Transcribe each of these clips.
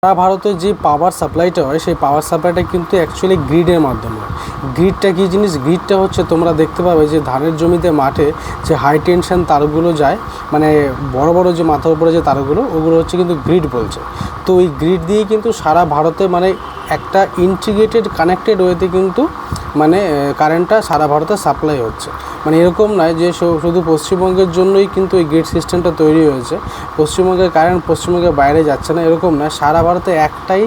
সারা ভারতে যে পাওয়ার সাপ্লাইটা হয় সেই পাওয়ার সাপ্লাইটা কিন্তু অ্যাকচুয়ালি গ্রিডের মাধ্যমে হয়। গ্রিডটা কী জিনিস? গ্রিডটা হচ্ছে তোমরা দেখতে পাবে যে ধানের জমিতে মাঠে যে হাই টেনশন তারগুলো যায়, মানে বড় বড় যে মাথার উপরে যে তারগুলো, ওগুলো হচ্ছে কিন্তু গ্রিড বলছে। তো ওই গ্রিড দিয়ে কিন্তু সারা ভারতে মানে একটা ইন্টিগ্রেটেড কানেক্টেড ওয়েতে কিন্তু মানে কারেন্টটা সারা ভারতে সাপ্লাই হচ্ছে। মানে এরকম নয় যে শুধু পশ্চিমবঙ্গের জন্যই কিন্তু এই গ্রিড সিস্টেমটা তৈরি হয়েছে, পশ্চিমবঙ্গের কারেন্ট পশ্চিমবঙ্গের বাইরে যাচ্ছে না, এরকম নয়। সারা ভারতে একটাই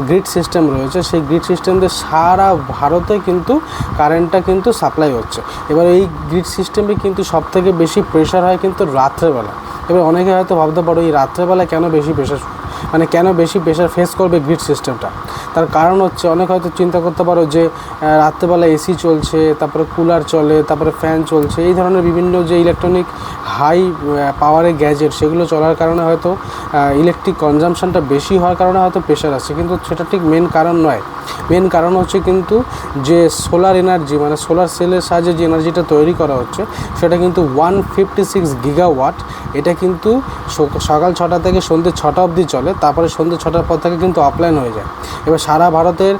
গ্রিড সিস্টেম রয়েছে, সেই গ্রিড সিস্টেম দিয়ে সারা ভারতে কিন্তু কারেন্টটা কিন্তু সাপ্লাই হচ্ছে। এবার এই গ্রিড সিস্টেমে কিন্তু সবথেকে বেশি প্রেশার হয় কিন্তু রাত্রেবেলা। এবার অনেকে হয়তো ভাবতে পারো এই রাত্রেবেলা কেন বেশি প্রেশার, মানে কেন বেশি প্রেশার ফেস করবে গ্রিড সিস্টেমটা। তার কারণ হচ্ছে অনেক হয়তো চিন্তা করতে পারো যে রাত্রেবেলা এসি চলছে, তারপরে কুলার চলে, তারপরে ফ্যান চলছে, এই ধরনের বিভিন্ন যে ইলেকট্রনিক হাই পাওয়ারের গ্যাজেট সেগুলো চলার কারণে হয়তো ইলেকট্রিক কনজামশানটা বেশি হওয়ার কারণে হয়তো প্রেশার আসছে, কিন্তু সেটা ঠিক মেন কারণ নয়। মেন কারণ হচ্ছে কিন্তু যে সোলার এনার্জি, মানে সোলার সেলের সাহায্যে যে এনার্জিটা তৈরি করা হচ্ছে সেটা কিন্তু 156 গিগাওয়াট। এটা কিন্তু সকাল 6টা থেকে সন্ধ্যে 6টা অবধি চলে, তারপরে সন্ধ্যে 6টার পর থেকে কিন্তু অফলাইন হয়ে যায়। এবার সারা ভারতের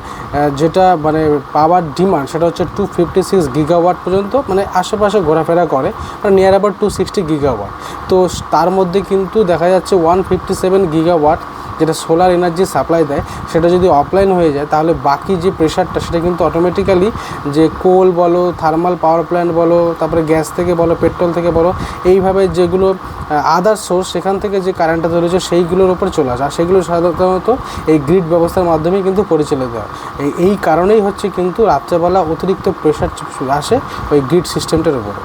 যেটা মানে পাওয়ার ডিমান্ড সেটা হচ্ছে 256 গিগাওয়াট পর্যন্ত, মানে আশেপাশে ঘোরাফেরা করে, মানে নিয়ার অ্যাবাউট 260 গিগাওয়াট। তো তার মধ্যে কিন্তু দেখা যাচ্ছে 157 গিগাওয়াট যেটা সোলার এনার্জি সাপ্লাই দেয়, সেটা যদি অফলাইন হয়ে যায় তাহলে বাকি যে প্রেশারটা সেটা কিন্তু অটোমেটিক্যালি যে কোল বলো, থার্মাল পাওয়ার প্ল্যান্ট বলো, তারপরে গ্যাস থেকে বলো, পেট্রোল থেকে বলো, এইভাবে যেগুলো আদার সোর্স সেখান থেকে যে কারেন্টটা ধরেছে সেইগুলোর উপর চলে আসে। আর সেগুলো সাধারণত এই গ্রিড ব্যবস্থার মাধ্যমে কিন্তু পরিচালিত হয়। এই কারণেই হচ্ছে কিন্তু রাত্রেবেলা অতিরিক্ত প্রেশার আসে ওই গ্রিড সিস্টেমটার উপরে।